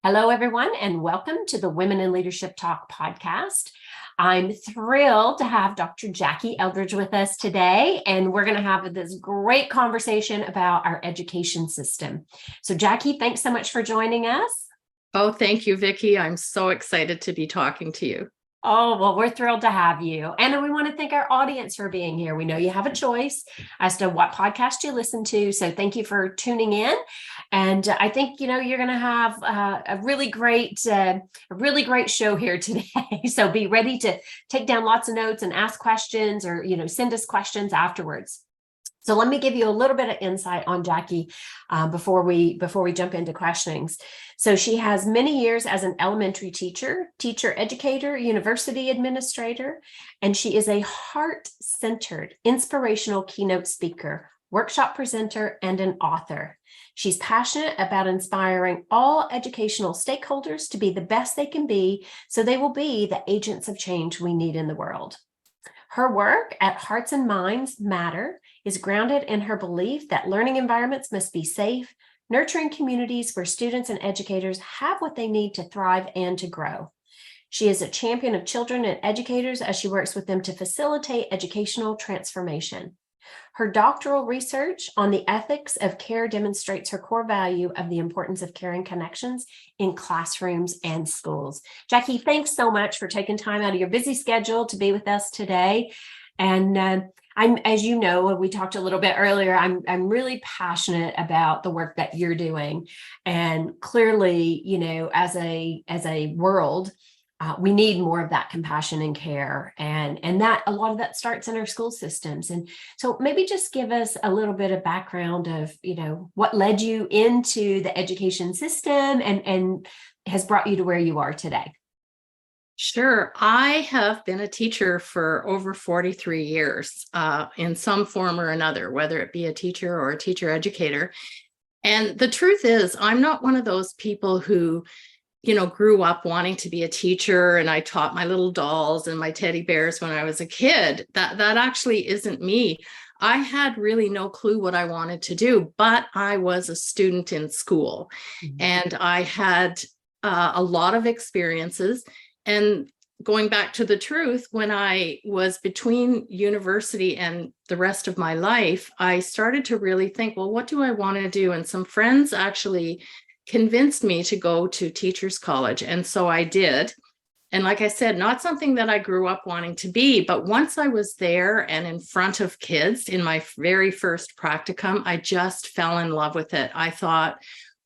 Hello, everyone, and welcome to the Women in Leadership Talk podcast. I'm thrilled to have Dr. Jackie Eldridge with us today, and we're going to have this great conversation about our education system. So, Jackie, thanks so much for joining us. Oh, thank you, Vicki. I'm so excited to be talking to you. Oh, well, we're thrilled to have you. And we want to thank our audience for being here. We know you have a choice as to what podcast you listen to. So thank you for tuning in. And I think, you're going to have a really great show here today. So be ready to take down lots of notes and ask questions or, send us questions afterwards. So let me give you a little bit of insight on Jackie before we jump into questionings. So she has many years as an elementary teacher, educator, university administrator, and she is a heart-centered, inspirational keynote speaker, workshop presenter, and an author. She's passionate about inspiring all educational stakeholders to be the best they can be, so they will be the agents of change we need in the world. Her work at Hearts and Minds Matter is grounded in her belief that learning environments must be safe, nurturing communities where students and educators have what they need to thrive and to grow. She is a champion of children and educators as she works with them to facilitate educational transformation. Her doctoral research on the ethics of care demonstrates her core value of the importance of caring connections in classrooms and schools. Jackie, thanks so much for taking time out of your busy schedule to be with us today. And I'm, as you know, we talked a little bit earlier, I'm really passionate about the work that you're doing. And clearly, as a world, we need more of that compassion and care, and that a lot of that starts in our school systems. And so maybe just give us a little bit of background of what led you into the education system and has brought you to where you are today. Sure. I have been a teacher for over 43 years in some form or another, whether it be a teacher or a teacher educator. And the truth is, I'm not one of those people who grew up wanting to be a teacher, and I taught my little dolls and my teddy bears when I was a kid. That actually isn't me. I had really no clue what I wanted to do, but I was a student in school, and I had a lot of experiences. And going back to the truth, when I was between university and the rest of my life, I started to really think, well, what do I want to do? And some friends actually convinced me to go to teachers college. And so I did. And like I said, not something that I grew up wanting to be, but once I was there and in front of kids in my very first practicum, I just fell in love with it. I thought,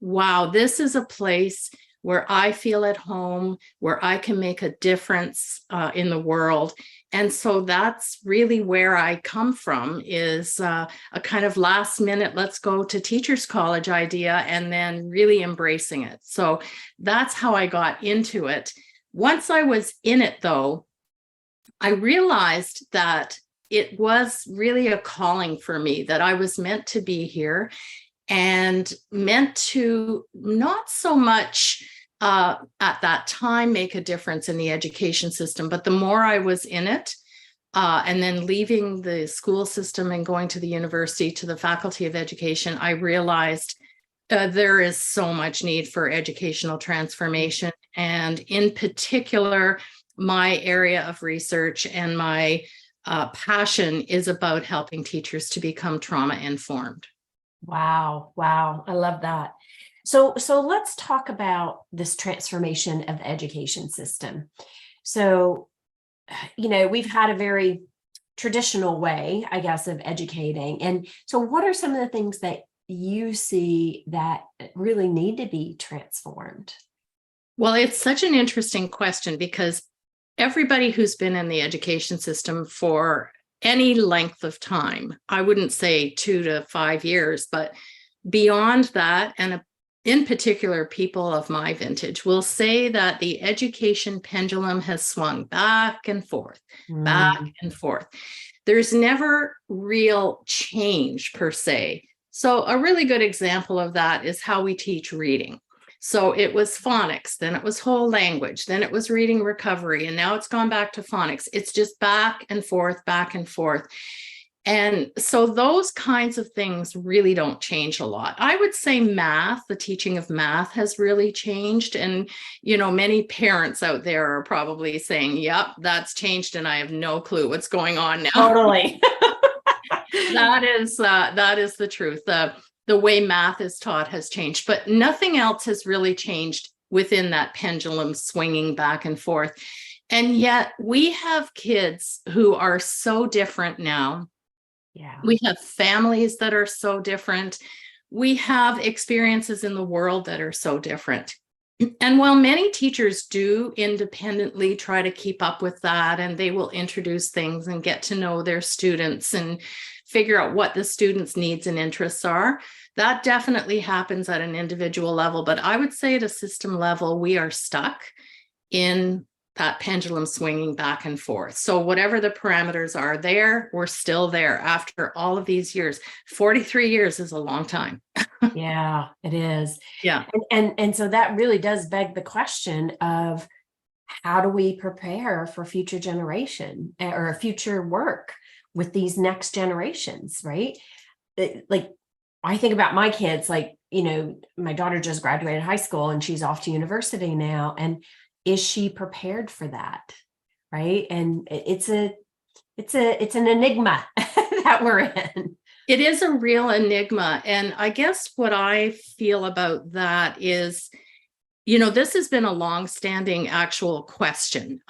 wow, this is a place where I feel at home, where I can make a difference in the world. And so that's really where I come from, is a kind of last minute, let's go to teachers college idea, and then really embracing it. So that's how I got into it. Once I was in it, though, I realized that it was really a calling for me, that I was meant to be here and meant to not so much at that time make a difference in the education system, but the more I was in it, and then leaving the school system and going to the university, to the faculty of education, I realized there is so much need for educational transformation. And in particular, my area of research and my passion is about helping teachers to become trauma informed. Wow. I love that. So let's talk about this transformation of the education system. So, we've had a very traditional way, I guess, of educating. And so what are some of the things that you see that really need to be transformed? Well, it's such an interesting question, because everybody who's been in the education system for any length of time, I wouldn't say 2 to 5 years, but beyond that, and in particular, people of my vintage will say that the education pendulum has swung back and forth, back and forth. There's never real change per se. So a really good example of that is how we teach reading. So it was phonics, then it was whole language, then it was reading recovery, and now it's gone back to phonics. It's just back and forth, back and forth. And so those kinds of things really don't change a lot. I would say math, the teaching of math has really changed. And, many parents out there are probably saying, yep, that's changed. And I have no clue what's going on now. Totally. That is the truth. The way math is taught has changed, but nothing else has really changed within that pendulum swinging back and forth. And yet we have kids who are so different now. Yeah. We have families that are so different. We have experiences in the world that are so different. And while many teachers do independently try to keep up with that, and they will introduce things and get to know their students and figure out what the students' needs and interests are, that definitely happens at an individual level. But I would say at a system level, we are stuck in that pendulum swinging back and forth. So whatever the parameters are there, we're still there after all of these years. 43 years is a long time. Yeah, it is. Yeah. And so that really does beg the question of how do we prepare for future generation or future work with these next generations, right? Like I think about my kids, like, my daughter just graduated high school and she's off to university now. And is she prepared for that? Right. And it's an enigma that we're in. It is a real enigma. And I guess what I feel about that is, this has been a long-standing actual question.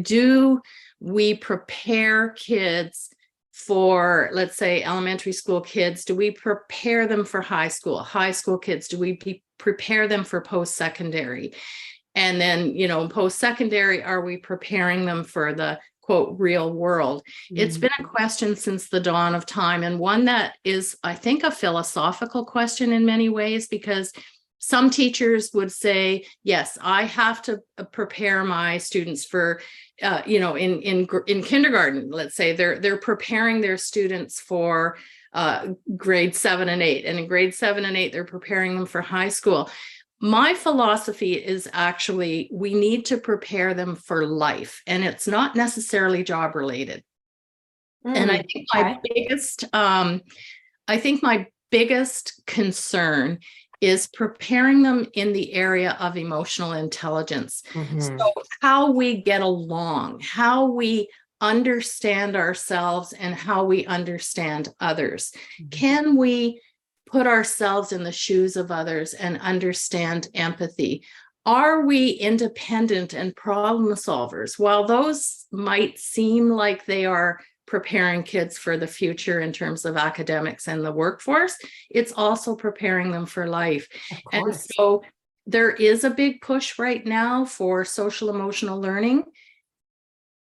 Do we prepare kids for, let's say, elementary school kids? Do we prepare them for high school? High school kids, do we prepare them for post-secondary? And then, post-secondary, are we preparing them for the quote real world? It's been a question since the dawn of time, and one that is, I think, a philosophical question in many ways, because some teachers would say, yes, I have to prepare my students for, in kindergarten, let's say they're preparing their students for grade 7 and 8, and in grade 7 and 8, they're preparing them for high school. My philosophy is actually we need to prepare them for life, and it's not necessarily job related. And I think my biggest concern is preparing them in the area of emotional intelligence. So how we get along, how we understand ourselves, and how we understand others. Can we put ourselves in the shoes of others and understand empathy? Are we independent and problem solvers? While those might seem like they are preparing kids for the future in terms of academics and the workforce, it's also preparing them for life. And so there is a big push right now for social emotional learning,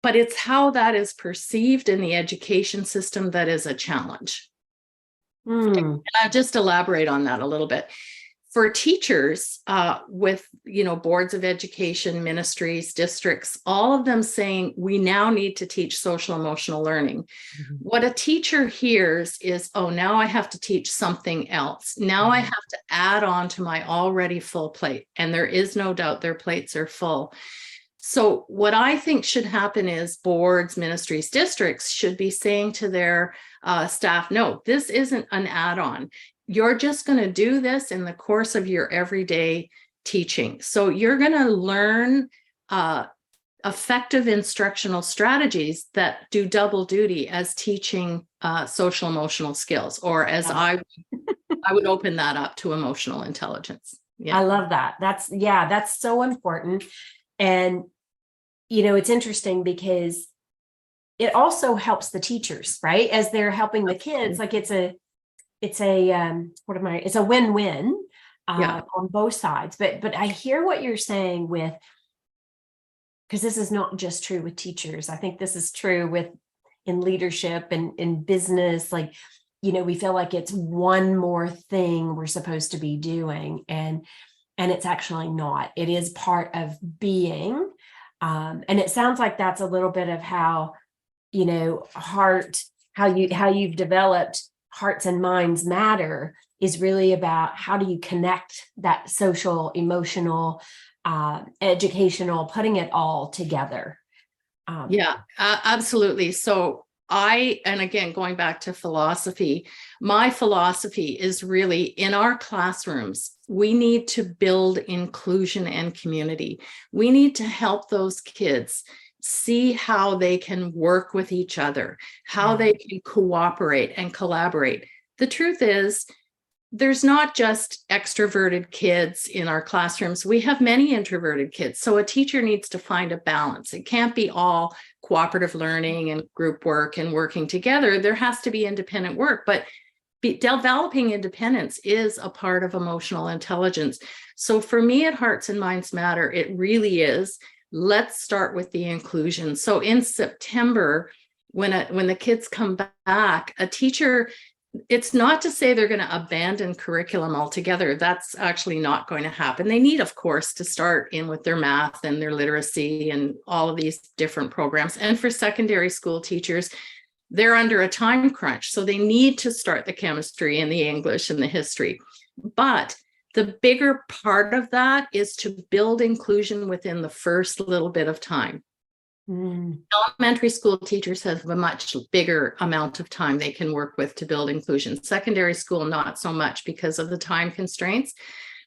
but it's how that is perceived in the education system that is a challenge. And I'll just elaborate on that a little bit. For teachers with, boards of education, ministries, districts, all of them saying we now need to teach social emotional learning. What a teacher hears is, oh, now I have to teach something else. Now I have to add on to my already full plate. And there is no doubt their plates are full. So what I think should happen is boards, ministries, districts should be saying to their staff, no, this isn't an add-on. You're just going to do this in the course of your everyday teaching. So you're going to learn effective instructional strategies that do double duty as teaching social emotional skills, or as I would open that up to emotional intelligence. Yeah. I love that. That's so important. And, it's interesting because it also helps the teachers, right? As they're helping the kids, like it's a win-win on both sides. But I hear what you're saying because this is not just true with teachers. I think this is true in leadership and in business. Like, we feel like it's one more thing we're supposed to be doing. And it's actually not. It is part of being. And it sounds like that's a little bit of how, how you've developed Hearts and Minds Matter is really about how do you connect that social, emotional, educational, putting it all together. Absolutely. So and again, going back to philosophy, my philosophy is really in our classrooms, we need to build inclusion and community. We need to help those kids see how they can work with each other, how they can cooperate and collaborate. The truth is, there's not just extroverted kids in our classrooms. We have many introverted kids. So a teacher needs to find a balance. It can't be all cooperative learning and group work and working together. There has to be independent work, but developing independence is a part of emotional intelligence. So for me at Hearts and Minds Matter, it really is, let's start with the inclusion. So in September, when the kids come back, a teacher, it's not to say they're going to abandon curriculum altogether. That's actually not going to happen. They need, of course, to start in with their math and their literacy and all of these different programs. And for secondary school teachers, they're under a time crunch. So they need to start the chemistry and the English and the history. But the bigger part of that is to build inclusion within the first little bit of time. Elementary school teachers have a much bigger amount of time they can work with to build inclusion. Secondary school, not so much because of the time constraints,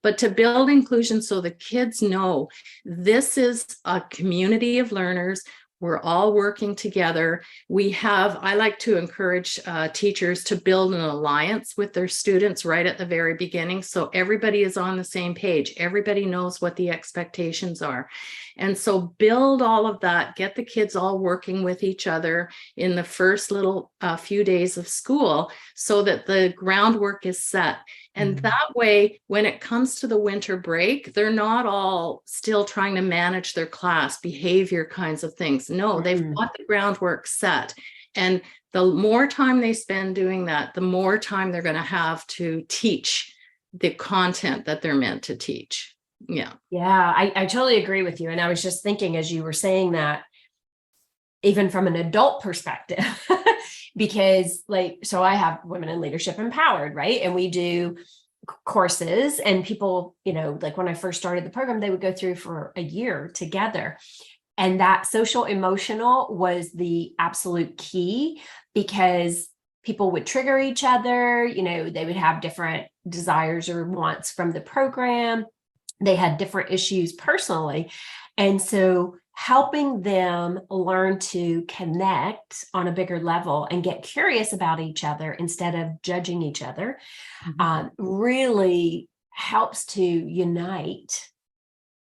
but to build inclusion so the kids know this is a community of learners. We're all working together. I like to encourage teachers to build an alliance with their students right at the very beginning. So everybody is on the same page. Everybody knows what the expectations are. And so build all of that, get the kids all working with each other in the first little few days of school so that the groundwork is set. And that way, when it comes to the winter break, they're not all still trying to manage their class, behavior kinds of things. No, they've got the groundwork set. And the more time they spend doing that, the more time they're going to have to teach the content that they're meant to teach. Yeah. Yeah, I totally agree with you. And I was just thinking as you were saying that, even from an adult perspective, because so I have Women in Leadership Empowered, right? And we do courses, and people, like when I first started the program, they would go through for a year together. And that social emotional was the absolute key, because people would trigger each other. They would have different desires or wants from the program. They had different issues personally. And so helping them learn to connect on a bigger level and get curious about each other instead of judging each other really helps to unite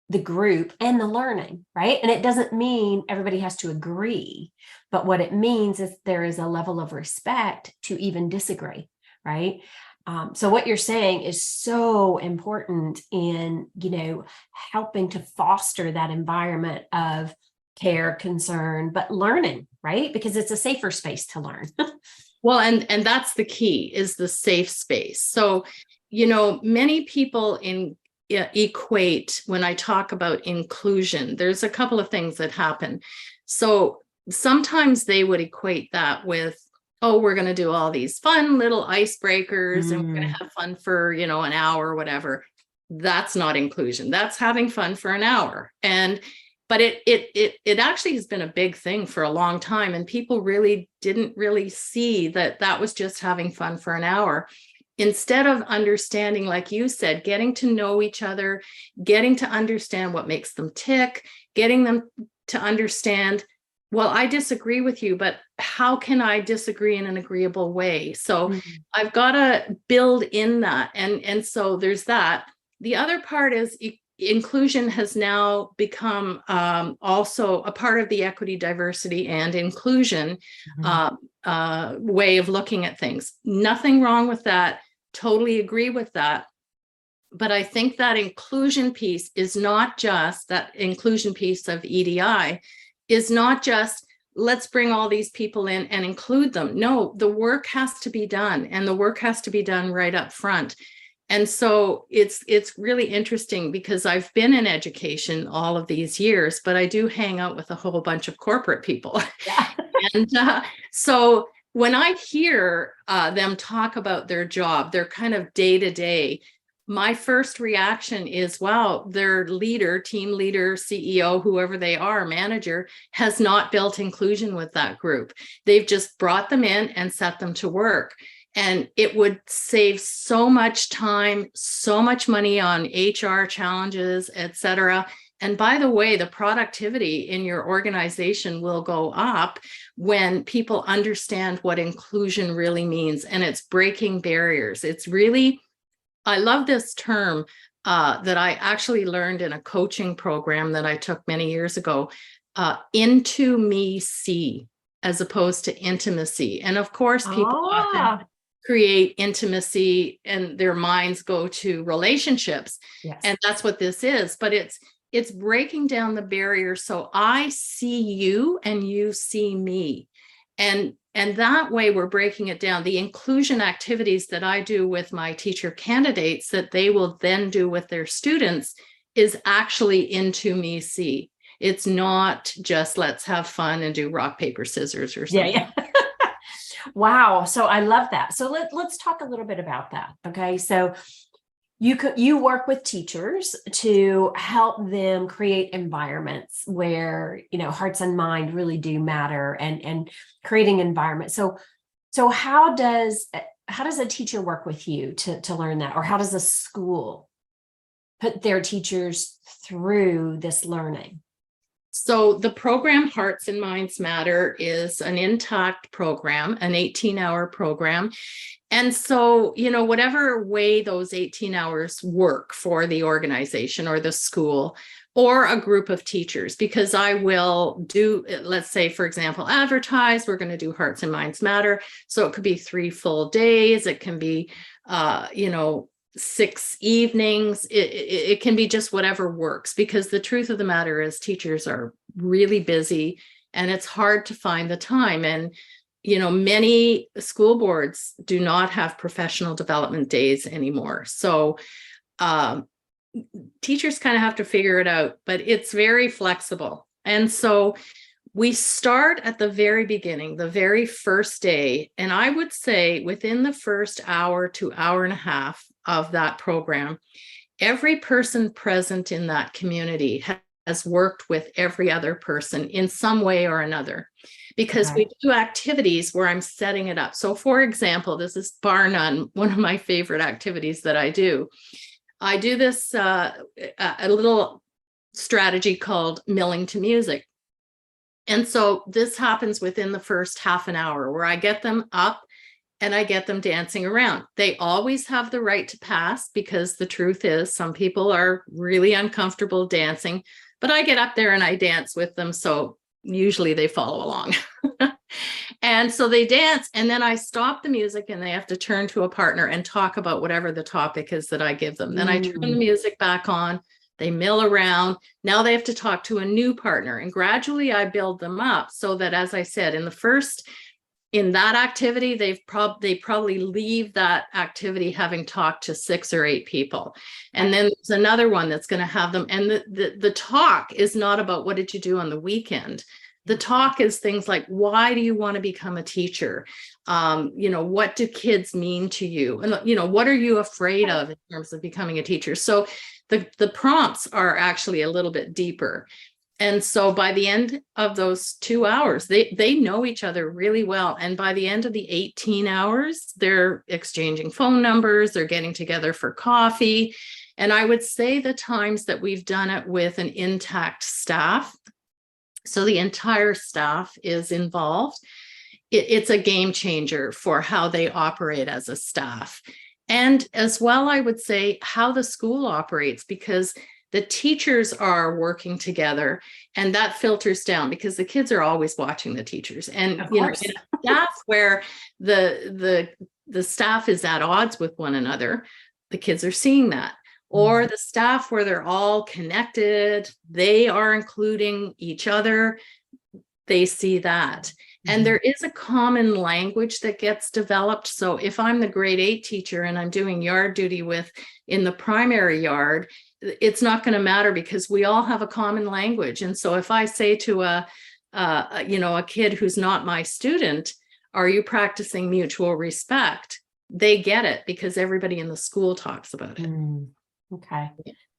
the group and the learning, right? And it doesn't mean everybody has to agree, but what it means is there is a level of respect to even disagree, right? So what you're saying is so important in, helping to foster that environment of care, concern, but learning, right? Because it's a safer space to learn. Well, and that's the key, is the safe space. So, many people equate, when I talk about inclusion, there's a couple of things that happen. So sometimes they would equate that with, oh, we're going to do all these fun little icebreakers and we're going to have fun for, an hour or whatever. That's not inclusion. That's having fun for an hour. But it actually has been a big thing for a long time. And people didn't really see that was just having fun for an hour. Instead of understanding, like you said, getting to know each other, getting to understand what makes them tick, getting them to understand, well, I disagree with you, but how can I disagree in an agreeable way? So I've got to build in that. And so there's that. The other part is inclusion has now become also a part of the equity, diversity, and inclusion way of looking at things. Nothing wrong with that. Totally agree with that. But I think that inclusion piece is not just that inclusion piece of EDI is not just, let's bring all these people in and include them. No, the work has to be done, and the work has to be done right up front. And so it's really interesting, because I've been in education all of these years, but I do hang out with a whole bunch of corporate people. Yeah. And so when I hear them talk about their job, their kind of day-to-day, my first reaction is, wow, their leader, team leader, CEO, whoever they are, manager, has not built inclusion with that group. They've just brought them in and set them to work. And it would save so much time, so much money on HR challenges, et cetera. And by the way, the productivity in your organization will go up when people understand what inclusion really means. And it's breaking barriers. It's really, I love this term that I actually learned in a coaching program that I took many years ago, into me see, as opposed to intimacy. And of course, people often create intimacy and their minds go to relationships. Yes. And that's what this is. But it's breaking down the barrier. So I see you and you see me. And that way we're breaking it down. The inclusion activities that I do with my teacher candidates that they will then do with their students is actually into me see. It's not just let's have fun and do rock, paper, scissors or something. Yeah. Wow. So I love that. So let's talk a little bit about that. Okay. So you work with teachers to help them create environments where, hearts and mind really do matter, and creating environments. So how does a teacher work with you to learn that? Or how does a school put their teachers through this learning? So the program Hearts and Minds Matter is an intact program, an 18-hour program. And so, whatever way those 18 hours work for the organization or the school or a group of teachers, because I will do, let's say, for example, advertise, we're going to do Hearts and Minds Matter. So it could be 3 full days. It can be, 6 evenings. It can be just whatever works, because the truth of the matter is teachers are really busy and it's hard to find the time. And, many school boards do not have professional development days anymore. So teachers kind of have to figure it out, but it's very flexible. And so we start at the very beginning, the very first day. And I would say within the first hour to hour and a half of that program, every person present in that community has worked with every other person in some way or another, because we do activities where I'm setting it up. So for example, this is bar none one of my favorite activities that I do. I do this, a little strategy called milling to music. And so this happens within the first half an hour where I get them up and I get them dancing around. They always have the right to pass, because the truth is some people are really uncomfortable dancing, but I get up there and I dance with them. So usually they follow along. And so they dance, and then I stop the music and they have to turn to a partner and talk about whatever the topic is that I give them. Then I turn the music back on. They mill around. Now they have to talk to a new partner, and gradually I build them up so that, as I said, in that activity, they probably leave that activity having talked to 6 or 8 people. And then there's another one that's going to have them. And the talk is not about what did you do on the weekend. The talk is things like, why do you want to become a teacher? What do kids mean to you? And, what are you afraid of in terms of becoming a teacher? So the prompts are actually a little bit deeper. And so by the end of those 2 hours, they know each other really well. And by the end of the 18 hours, they're exchanging phone numbers, they're getting together for coffee. And I would say the times that we've done it with an intact staff, so the entire staff is involved, it's a game changer for how they operate as a staff. And as well, I would say how the school operates, because the teachers are working together and that filters down, because the kids are always watching the teachers. And, in a staff where the staff is at odds with one another, the kids are seeing that. Or the staff where they're all connected, they are including each other, they see that. And there is a common language that gets developed. So if I'm the grade 8 teacher and I'm doing yard duty in the primary yard, it's not going to matter, because we all have a common language. And so if I say to a kid who's not my student, are you practicing mutual respect? they get it because everybody in the school talks about it. Okay.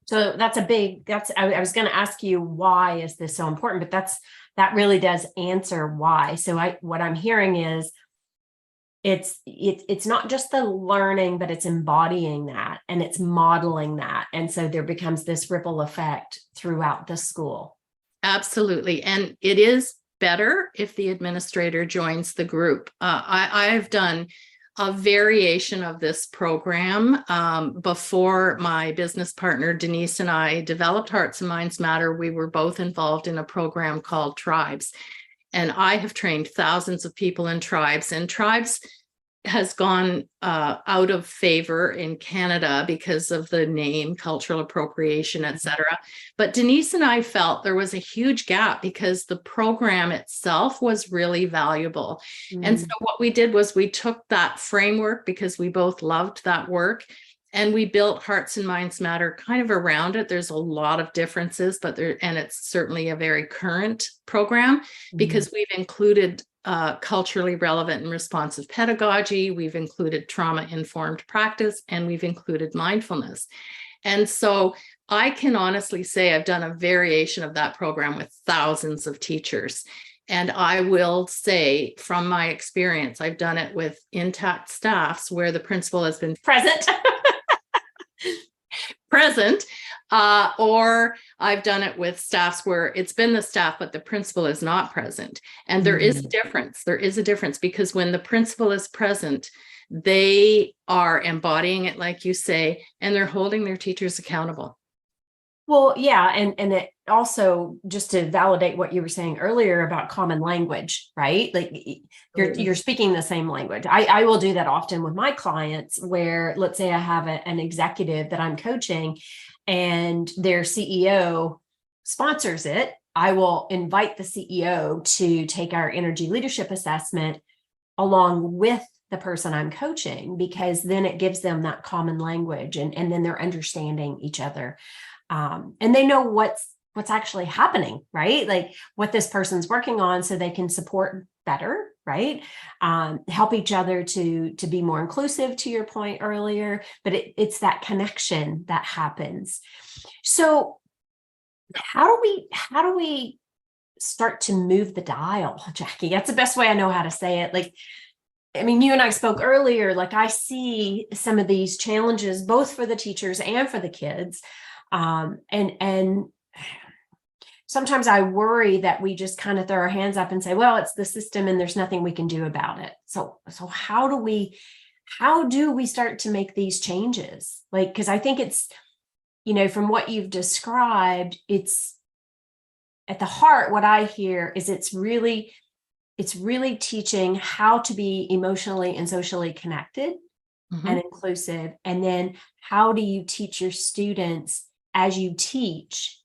So that's I was going to ask you, why is this so important? But that really does answer why. So what I'm hearing is it's not just the learning, but it's embodying that and it's modeling that. And so there becomes this ripple effect throughout the school. Absolutely. And it is better if the administrator joins the group. I've done a variation of this program. Before my business partner, Denise, and I developed Hearts and Minds Matter, we were both involved in a program called Tribes. And I have trained thousands of people in Tribes, and Tribes has gone out of favor in Canada because of the name, cultural appropriation, etc. But Denise and I felt there was a huge gap because the program itself was really valuable. And so what we did was we took that framework, because we both loved that work, and we built Hearts and Minds Matter kind of around it. There's a lot of differences, but and it's certainly a very current program because we've included culturally relevant and responsive pedagogy. We've included trauma-informed practice, and we've included mindfulness. And so I can honestly say I've done a variation of that program with thousands of teachers. And I will say from my experience, I've done it with intact staffs where the principal has been present, or I've done it with staffs where it's been the staff, but the principal is not present. And there is a difference. There is a difference because when the principal is present, they are embodying it, like you say, and they're holding their teachers accountable. Well, yeah. And it also, just to validate what you were saying earlier about common language, right? Like you're speaking the same language. I will do that often with my clients where, let's say I have an executive that I'm coaching and their CEO sponsors it. I will invite the CEO to take our energy leadership assessment along with the person I'm coaching, because then it gives them that common language and then they're understanding each other. And they know what's actually happening, right? Like what this person's working on so they can support better, right? Help each other to be more inclusive, to your point earlier, but it's that connection that happens. So how do we start to move the dial, Jackie? That's the best way I know how to say it. Like, I mean, you and I spoke earlier, like I see some of these challenges, both for the teachers and for the kids. And sometimes I worry that we just kind of throw our hands up and say, well, it's the system and there's nothing we can do about it. So how do we start to make these changes? Like, because I think it's, from what you've described, it's at the heart, what I hear is it's really teaching how to be emotionally and socially connected and inclusive. And then how do you teach your students as you teach?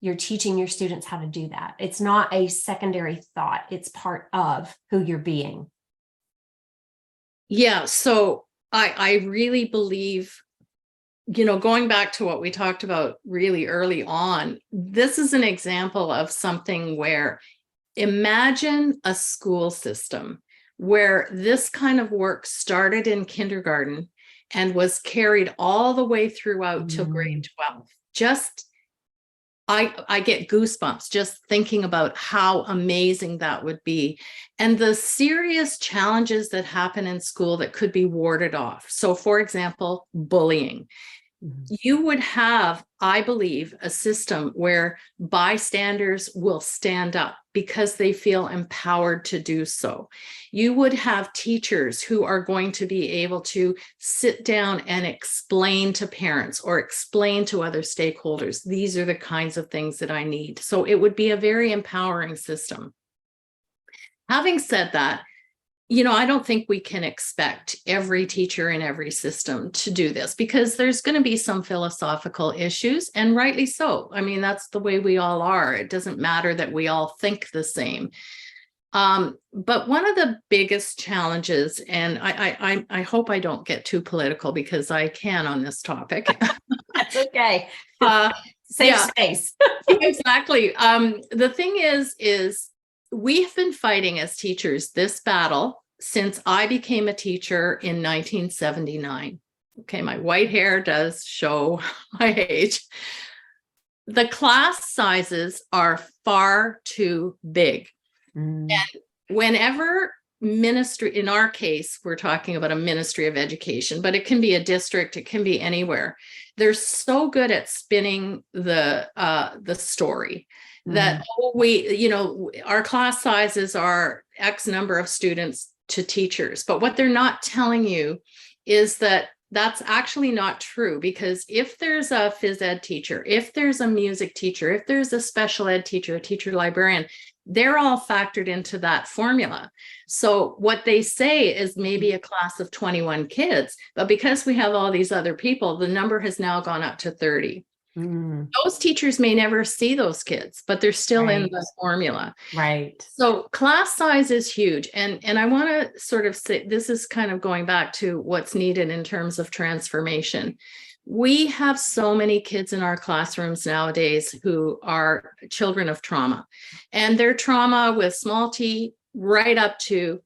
You're teaching your students how to do that. It's not a secondary thought. It's part of who you're being. Yeah. So I really believe, going back to what we talked about really early on, this is an example of something where imagine a school system where this kind of work started in kindergarten and was carried all the way throughout till grade 12. I get goosebumps just thinking about how amazing that would be, and the serious challenges that happen in school that could be warded off. So, for example, bullying. You would have, I believe, a system where bystanders will stand up because they feel empowered to do so. You would have teachers who are going to be able to sit down and explain to parents or explain to other stakeholders, these are the kinds of things that I need. So it would be a very empowering system. Having said that, I don't think we can expect every teacher in every system to do this because there's going to be some philosophical issues, and rightly so. I mean, that's the way we all are. It doesn't matter that we all think the same. But one of the biggest challenges, and I hope I don't get too political because I can on this topic. That's okay. Safe space. Exactly. The thing is we have been fighting as teachers this battle since I became a teacher in 1979. Okay, my white hair does show my age. The class sizes are far too big. Mm. And whenever ministry, in our case, we're talking about a ministry of education, but it can be a district, it can be anywhere. They're so good at spinning the story that our class sizes are X number of students to teachers. But what they're not telling you is that that's actually not true, because if there's a phys ed teacher, if there's a music teacher, if there's a special ed teacher, a teacher librarian, they're all factored into that formula. So what they say is maybe a class of 21 kids, but because we have all these other people, the number has now gone up to 30. Those teachers may never see those kids, but they're still in the formula. Right. So class size is huge. And I want to sort of say, this is kind of going back to what's needed in terms of transformation. We have so many kids in our classrooms nowadays who are children of trauma, and their trauma with small t right up to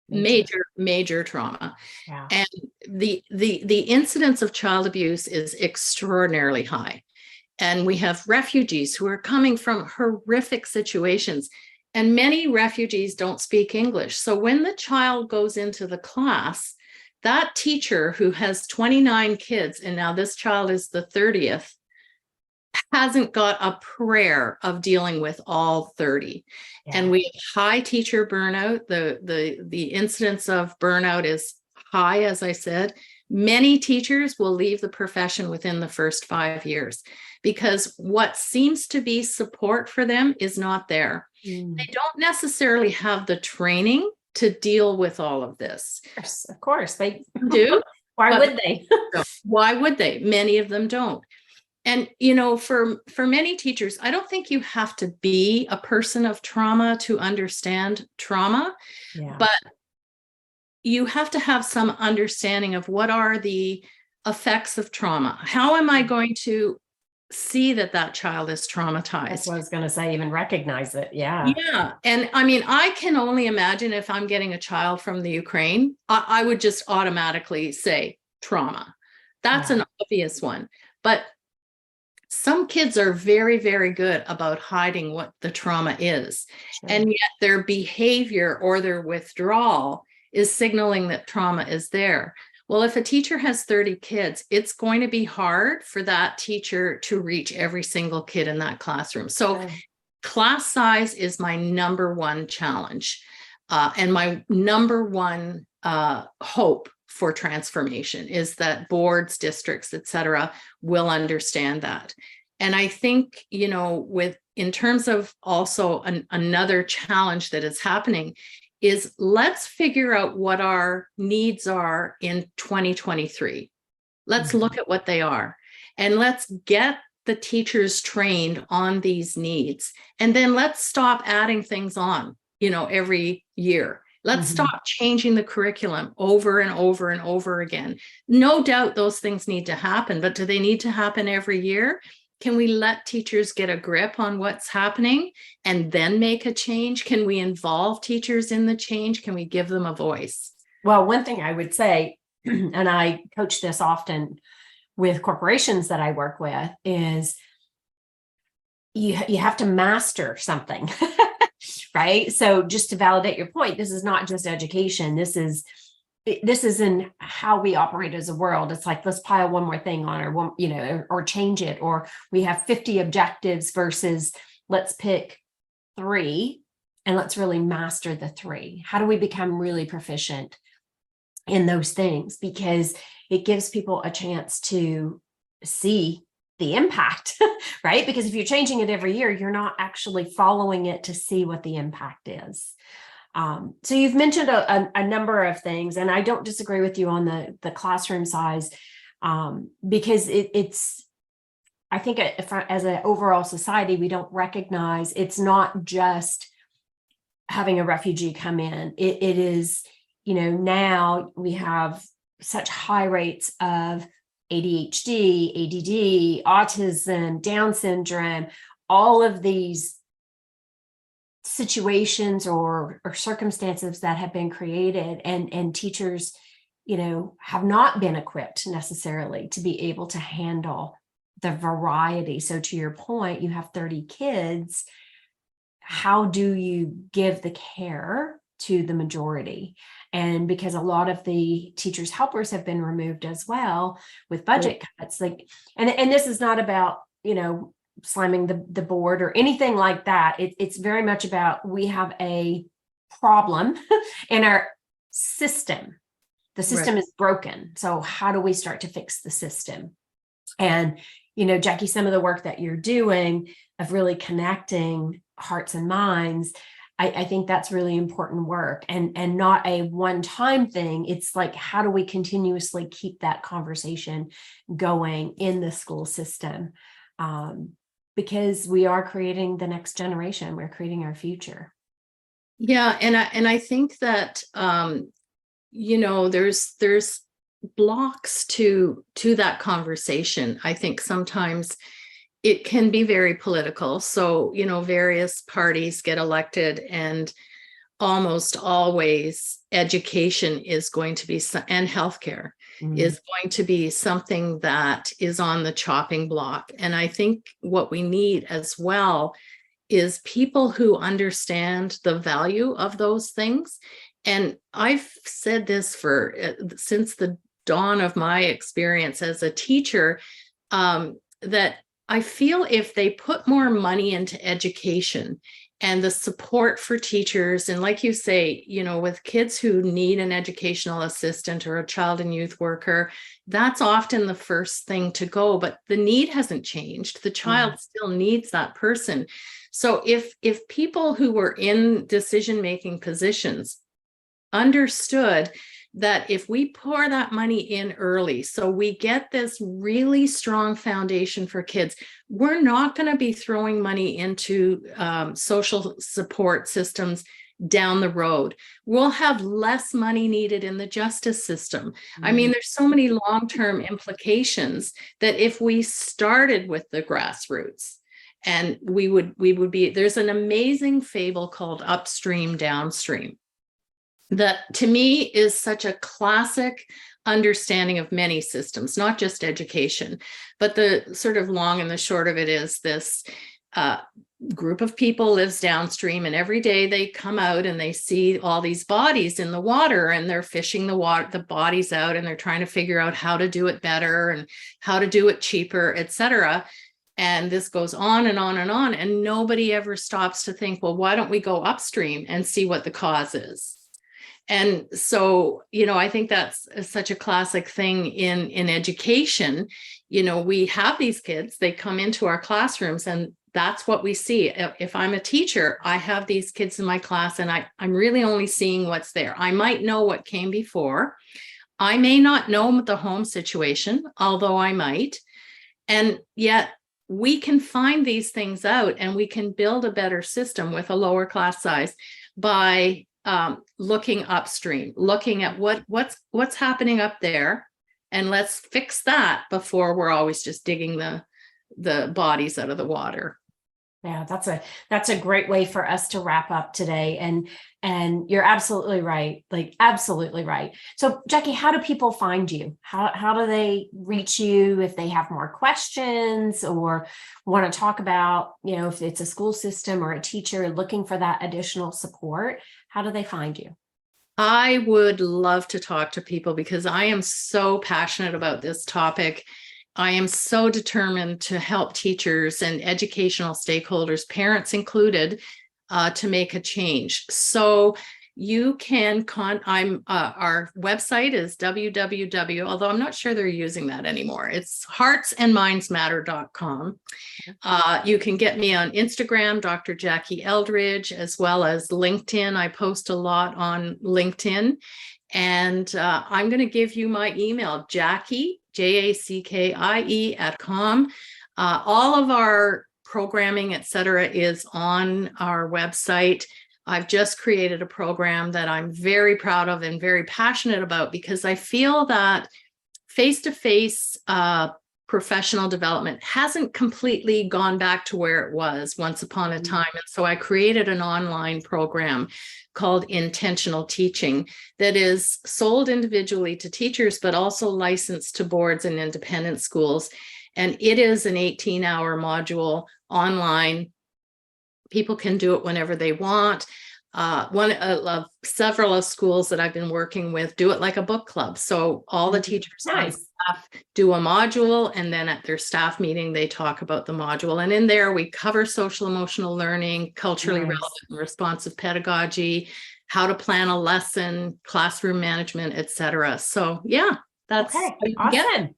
major trauma. Yeah. And the incidence of child abuse is extraordinarily high. And we have refugees who are coming from horrific situations, and many refugees don't speak English. So when the child goes into the class, that teacher who has 29 kids, and now this child is the 30th, hasn't got a prayer of dealing with all 30. Yeah. And we have high teacher burnout. The incidence of burnout is high, as I said. Many teachers will leave the profession within the first 5 years because what seems to be support for them is not there. They don't necessarily have the training to deal with all of this. Of course they do. Why would they? Why would they? Many of them don't. And, for many teachers, I don't think you have to be a person of trauma to understand trauma, but you have to have some understanding of what are the effects of trauma. How am I going to see that child is traumatized? That's what I was going to say, even recognize it. Yeah. Yeah. And I mean, I can only imagine if I'm getting a child from the Ukraine, I would just automatically say trauma. That's an obvious one. But some kids are very, very good about hiding what the trauma is. Sure. And yet their behavior or their withdrawal is signaling that trauma is there. Well, if a teacher has 30 kids, it's going to be hard for that teacher to reach every single kid in that classroom. So class size is my number one challenge and my number one hope for transformation is that boards, districts, et cetera, will understand that. And I think, in terms of also another challenge that is happening is let's figure out what our needs are in 2023. Let's look at what they are and let's get the teachers trained on these needs. And then let's stop adding things on, every year. Let's stop changing the curriculum over and over and over again. No doubt those things need to happen, but do they need to happen every year? Can we let teachers get a grip on what's happening and then make a change? Can we involve teachers in the change? Can we give them a voice? Well, one thing I would say, and I coach this often with corporations that I work with, is you have to master something. Right. So just to validate your point, this is not just education. This is in how we operate as a world. It's like, let's pile one more thing on, or change it. Or we have 50 objectives versus let's pick 3 and let's really master the 3. How do we become really proficient in those things? Because it gives people a chance to see the impact, right? Because if you're changing it every year, you're not actually following it to see what the impact is. So you've mentioned a number of things, and I don't disagree with you on the classroom size, because I think as an overall society, we don't recognize it's not just having a refugee come in. It is, now we have such high rates of ADHD, ADD, autism, Down syndrome, all of these situations or circumstances that have been created, and teachers, have not been equipped necessarily to be able to handle the variety. So to your point, you have 30 kids. How do you give the care to the majority? And because a lot of the teachers' helpers have been removed as well with budget cuts, and this is not about, slamming the board or anything like that. It's very much about, we have a problem in our system. The system is broken. So how do we start to fix the system? And, Jackie, some of the work that you're doing of really connecting hearts and minds, I think that's really important work, and not a one-time thing. It's like, how do we continuously keep that conversation going in the school system? Because we are creating the next generation. We're creating our future. Yeah. And I think that, there's blocks to that conversation. I think sometimes it can be very political. So, various parties get elected, and almost always education is going to be, and healthcare is going to be something that is on the chopping block. And I think what we need as well is people who understand the value of those things. And I've said this since the dawn of my experience as a teacher, that I feel if they put more money into education and the support for teachers, and like you say, with kids who need an educational assistant or a child and youth worker, that's often the first thing to go, but the need hasn't changed. The child still needs that person. So if people who were in decision-making positions understood that if we pour that money in early, so we get this really strong foundation for kids, we're not going to be throwing money into social support systems down the road. We'll have less money needed in the justice system. I mean, there's so many long-term implications that if we started with the grassroots, and we would be, there's an amazing fable called Upstream, Downstream, that to me is such a classic understanding of many systems, not just education. But the sort of long and the short of it is this group of people lives downstream, and every day they come out and they see all these bodies in the water, and they're fishing the bodies out, and they're trying to figure out how to do it better and how to do it cheaper, etc. And this goes on and on and on, and nobody ever stops to think, well, why don't we go upstream and see what the cause is? And so, I think that's such a classic thing in education. We have these kids, they come into our classrooms, and that's what we see. If I'm a teacher, I have these kids in my class, and I'm really only seeing what's there. I might know what came before. I may not know the home situation, although I might. And yet we can find these things out, and we can build a better system with a lower class size by looking upstream, looking at what's happening up there, and let's fix that before we're always just digging the bodies out of the water. Yeah, that's a great way for us to wrap up today. And you're absolutely right, like absolutely right. So Jackie, how do people find you? How do they reach you if they have more questions or want to talk about, if it's a school system or a teacher looking for that additional support? How do they find you? I would love to talk to people because I am so passionate about this topic. I am so determined to help teachers and educational stakeholders, parents included, to make a change. So you can our website is www, although I'm not sure they're using that anymore. It's heartsandmindsmatter.com. You can get me on Instagram, Dr. Jackie Eldridge, as well as LinkedIn. I post a lot on LinkedIn. And I'm going to give you my email, Jackie, JACKIE @com. All of our programming, etc., is on our website. I've just created a program that I'm very proud of and very passionate about because I feel that face-to-face professional development hasn't completely gone back to where it was once upon a time. And so I created an online program called Intentional Teaching that is sold individually to teachers, but also licensed to boards and independent schools. And it is an 18-hour module online. People can do it whenever they want. One of several of schools that I've been working with do it like a book club. So all the teachers on staff do a module, and then at their staff meeting, they talk about the module. And in there, we cover social emotional learning, culturally relevant and responsive pedagogy, how to plan a lesson, classroom management, etc. So yeah, that's awesome.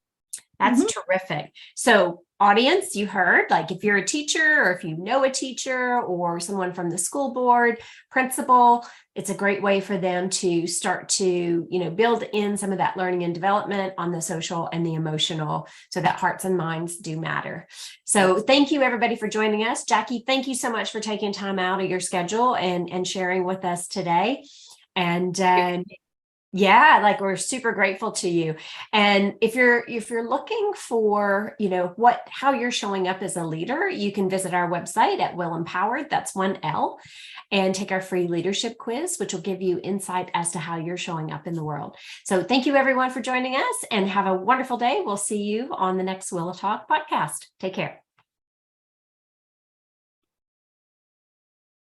That's terrific. So audience, you heard, like if you're a teacher or if you know a teacher or someone from the school board, principal, it's a great way for them to start to, build in some of that learning and development on the social and the emotional, so that hearts and minds do matter. So thank you everybody for joining us. Jackie, thank you so much for taking time out of your schedule and sharing with us today. And yeah, like we're super grateful to you. And if you're looking for, how you're showing up as a leader, you can visit our website at wilempowered, that's 1L, and take our free leadership quiz, which will give you insight as to how you're showing up in the world. So thank you everyone for joining us, and have a wonderful day. We'll see you on the next WIL Talk podcast. Take care.